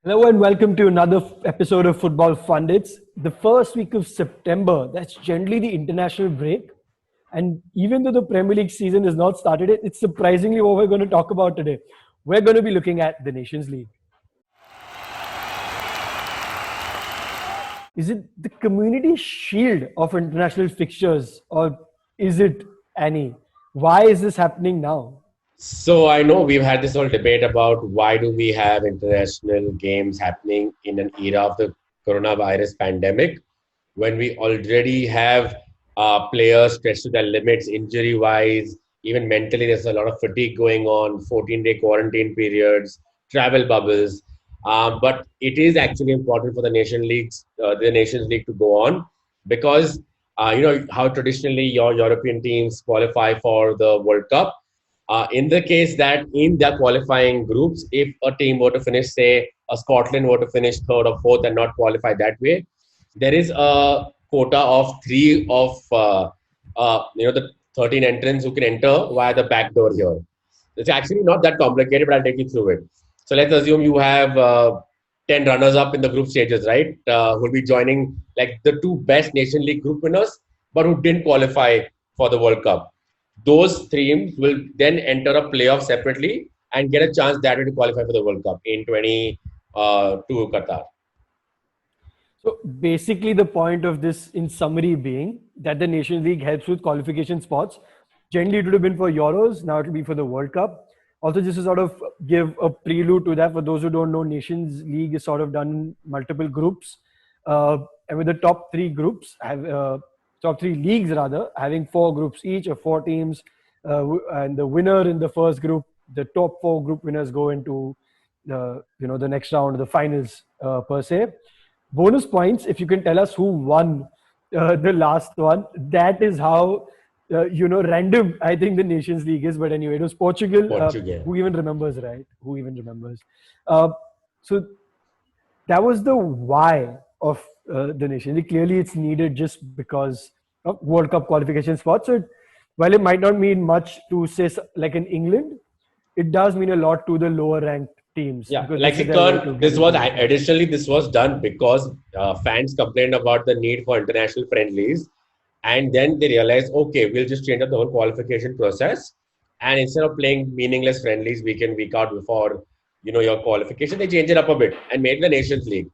Hello and welcome to another episode of Football Fundits. The first week of September, that's generally the international break. And even though the Premier League season has not started, it's surprisingly what we're going to talk about today. We're going to be looking at the Nations League. Is it the community shield of international fixtures or is it any? Why is this happening now? So I know we've had this whole debate about why do we have international games happening in an era of the coronavirus pandemic when we already have players stretched to their limits injury wise, even mentally there's a lot of fatigue going on, 14-day quarantine periods, travel bubbles. But it is actually important for the Nations League to go on because you know how traditionally your European teams qualify for the World Cup. In the case that in their qualifying groups, if a team were to finish, say, a Scotland were to finish third or fourth and not qualify that way, there is a quota of three of the 13 entrants who can enter via the back door here. It's actually not that complicated, but I'll take you through it. So let's assume you have 10 runners up in the group stages, right? Who'll be joining like the two best Nation League group winners, but who didn't qualify for the World Cup. Those teams will then enter a playoff separately and get a chance that way to qualify for the World Cup in 22 Qatar. So basically, the point of this, in summary, being that the Nations League helps with qualification spots. Generally, it would have been for Euros. Now it will be for the World Cup. Also, just to sort of give a prelude to that, for those who don't know, Nations League is sort of done in multiple groups, and with the top three groups have top three leagues rather having four groups each of four teams, and the winner in the first group, the top four group winners go into the next round, the finals per se. Bonus points if you can tell us who won the last one. That is how random I think the Nations League is. But anyway, it was Portugal. Portugal. Who even remembers, right? Who even remembers? Uh, so that was the why of the Nations League. Clearly, it's needed just because of World Cup qualification spots. So while it might not mean much to say like in England, it does mean a lot to the lower ranked teams Yeah, because like this is their way to get this into was the World Cup. additionally this was done because fans complained about the need for international friendlies, and then they realized, okay, we'll just change up the whole qualification process, and instead of playing meaningless friendlies week in week out before your qualification, they changed it up a bit and made the Nations League,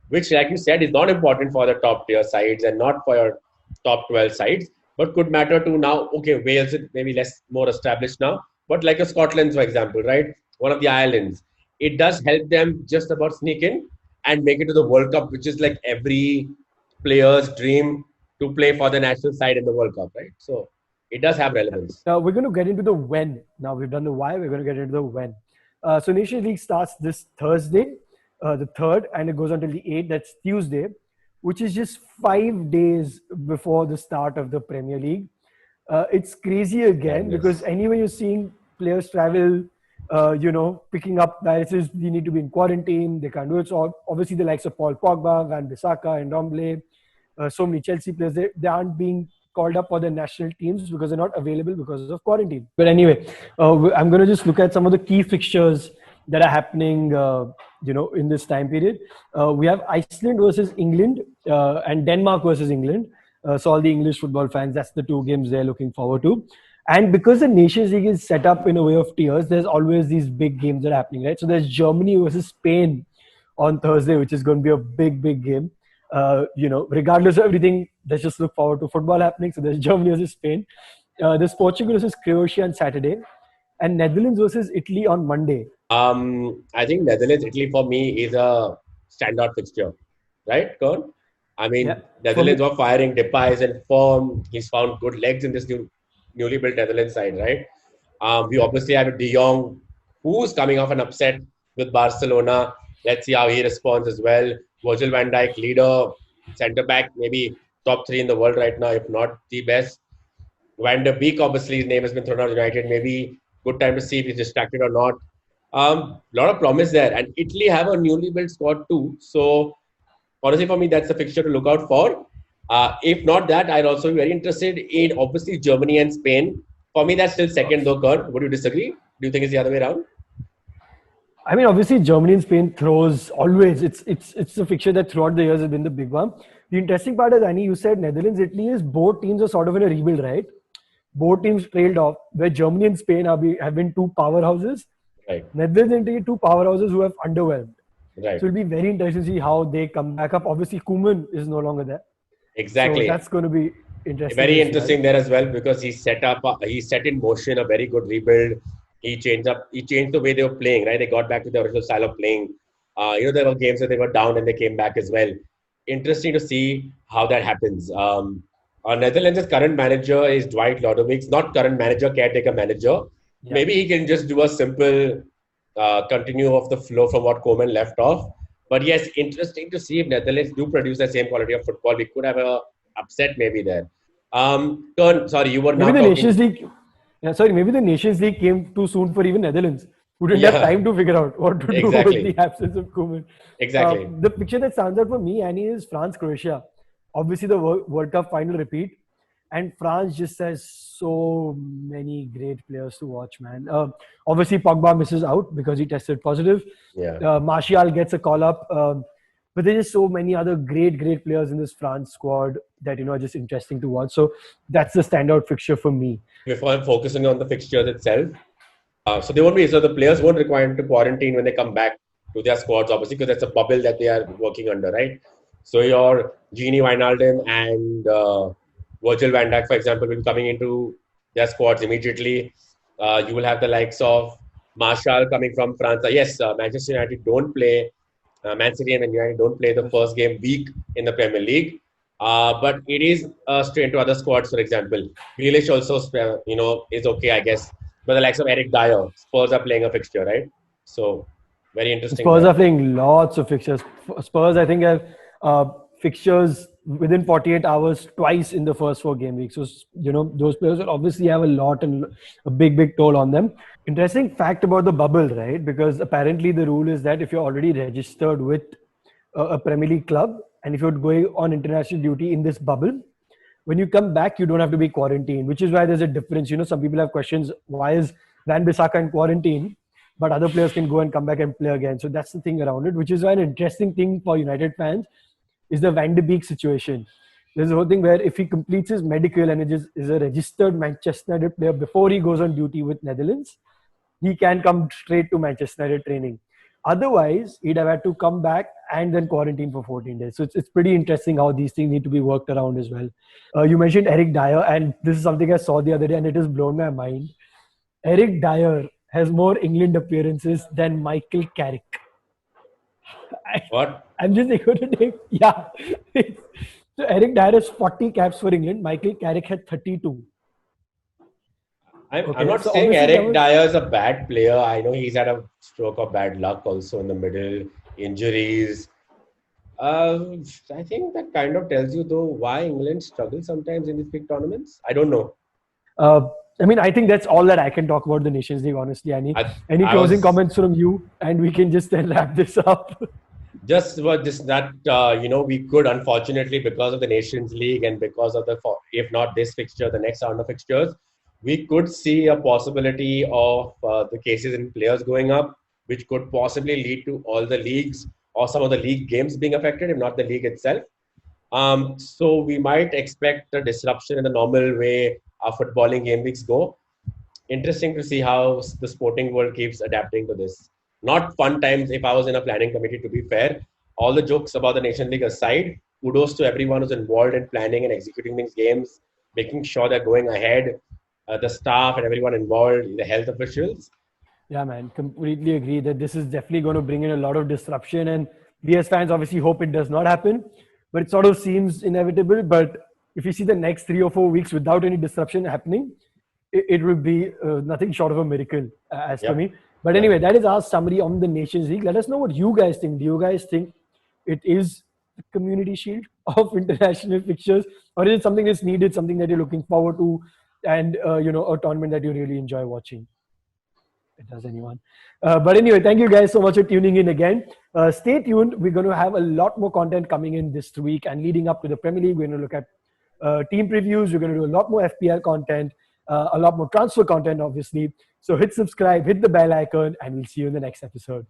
which, like you said, is not important for the top tier sides and not for your top 12 sides, but could matter to now. Okay, Wales is maybe less more established now, but like a Scotland, for example, right? One of the islands, it does help them just about sneak in and make it to the World Cup, which is like every player's dream to play for the national side in the World Cup, right? So it does have relevance. Now we're going to get into the when. Now we've done the why. We're going to get into the when. So Nations League starts this Thursday, the third, and it goes until the 8th. That's Tuesday, which is just 5 days before the start of the Premier League. It's crazy again Madness. because anyway you're seeing players travel, picking up viruses. They need to be in quarantine. They can't do it. So obviously the likes of Paul Pogba, Van Bissaka, and Ndombele, so many Chelsea players, they aren't being called up for the national teams because they're not available because of quarantine. But anyway, I'm going to just look at some of the key fixtures that are happening, in this time period. We have Iceland versus England and Denmark versus England. So all the English football fans, that's the two games they're looking forward to. And because the Nations League is set up in a way of tiers, there's always these big games that are happening, right? So there's Germany versus Spain on Thursday, which is going to be a big, big game. Regardless of everything, let's just look forward to football happening. So there's Germany versus Spain. There's Portugal versus Croatia on Saturday, and Netherlands versus Italy on Monday. I think Netherlands, Italy for me is a standout fixture, right, Kern? I Yeah, mean, for me, Netherlands were firing. Depay is in form. He's found good legs in this newly built Netherlands side, right? We obviously have De Jong, who's coming off an upset with Barcelona. Let's see how he responds as well. Virgil van Dijk, leader, centre back, maybe top three in the world right now, if not the best. Van der Beek, obviously, his name has been thrown out United. Maybe good time to see if he's distracted or not. Lot of promise there. And Italy have a newly built squad too. So honestly, for me, that's a fixture to look out for. If not that, I'd also be very interested in obviously Germany and Spain. For me, that's still second though, Kurt. Would you disagree? Do you think it's the other way around? I mean, obviously, Germany and Spain throws always. It's a fixture that throughout the years has been the big one. The interesting part is, Annie, you said Netherlands, Italy is both teams are sort of in a rebuild, right? Both teams trailed off, where Germany and Spain have been two powerhouses. Right, Netherlands and Italy, two powerhouses who have underwhelmed. So right. it'll be very interesting to see how they come back up. Obviously, Koeman is no longer there, so Exactly. that's going to be interesting Very as well. interesting there as well because he set in motion a very good rebuild. He changed the way they were playing, right? They got back to the original style of playing. There were games where they were down and they came back as well. Interesting to see how that happens. Netherlands' current manager is Dwight Lodewijks, not current manager, caretaker manager. Yeah. Maybe he can just do a simple continue of the flow from what Koeman left off. But yes, interesting to see if Netherlands do produce the same quality of football. We could have a upset maybe there. Sorry, you were Maybe now the talking. Nations League. Yeah, sorry. Maybe the Nations League came too soon for even Netherlands, who didn't have Yeah, time to figure out what to do with exactly, the absence of Koeman. exactly. The picture that stands out for me, Annie, is France Croatia. Obviously, the World Cup final repeat, and France just has so many great players to watch, man. Obviously, Pogba misses out because he tested positive. Yeah. Martial gets a call up. But there's just so many other great players in this France squad that are just interesting to watch. So that's the standout fixture for me. Before I'm focusing on the fixtures itself, so the players won't require to quarantine when they come back to their squads, obviously, because that's a bubble that they are working under, right? So your Genie Wijnaldum and Virgil van Dijk, for example, will be coming into their squads immediately. You will have the likes of Martial coming from France. Yes, Manchester United don't play. Man City and Man United don't play the first game week in the Premier League. But it is straight to other squads, for example. Grealish also, is okay, I guess. But the likes of Eric Dyer, Spurs are playing a fixture, right? So very interesting Spurs there. are playing lots of fixtures. Spurs, I think, have fixtures within 48 hours twice in the first 4 game weeks. So, those players will obviously have a lot and a big toll on them. Interesting fact about the bubble, right? Because apparently the rule is that if you're already registered with a Premier League club and if you're going on international duty in this bubble, when you come back, you don't have to be quarantined, which is why there's a difference. Some people have questions. Why is Van Bissaka in quarantine, but other players can go and come back and play again? So that's the thing around it, which is why an interesting thing for United fans is the Van de Beek situation. There's a whole thing where if he completes his medical and is a registered Manchester United player before he goes on duty with Netherlands, he can come straight to Manchester United training. Otherwise, he'd have had to come back and then quarantine for 14 days. So it's pretty interesting how these things need to be worked around as well. You mentioned Eric Dyer, and this is something I saw the other day, and it has blown my mind. Eric Dyer has more England appearances than Michael Carrick. What? I'm just going to take, yeah. So Eric Dyer has 40 caps for England. Michael Carrick had 32. I'm not saying Eric Dyer is a bad player. I know he's had a stroke of bad luck also in the middle, injuries. I think that kind of tells you, though, why England struggles sometimes in these big tournaments. I don't know. I think that's all that I can talk about the Nations League, honestly, Annie. Any closing comments from you? And we can just then wrap this up. Just about this, that, we could, unfortunately, because of the Nations League and because of if not this fixture, the next round of fixtures, we could see a possibility of the cases in players going up, which could possibly lead to all the leagues or some of the league games being affected, if not the league itself. So we might expect a disruption in the normal way our footballing game weeks go. Interesting to see how the sporting world keeps adapting to this. Not fun times if I was in a planning committee, to be fair. All the jokes about the Nation League aside, kudos to everyone who's involved in planning and executing these games, making sure they're going ahead, the staff and everyone involved, the health officials. Yeah, man, completely agree that this is definitely going to bring in a lot of disruption. And we as fans obviously hope it does not happen, but it sort of seems inevitable. But if you see the next 3 or 4 weeks without any disruption happening, it will be nothing short of a miracle, as for me. But anyway, that is our summary on the Nations League. Let us know what you guys think. Do you guys think it is the community shield of international fixtures, or is it something that's needed, something that you're looking forward to, and a tournament that you really enjoy watching? It does anyone. But anyway, thank you guys so much for tuning in again. Stay tuned. We're going to have a lot more content coming in this week, and leading up to the Premier League, we're going to look at team previews. We're going to do a lot more FPL content, a lot more transfer content, obviously. So hit subscribe, hit the bell icon, and we'll see you in the next episode.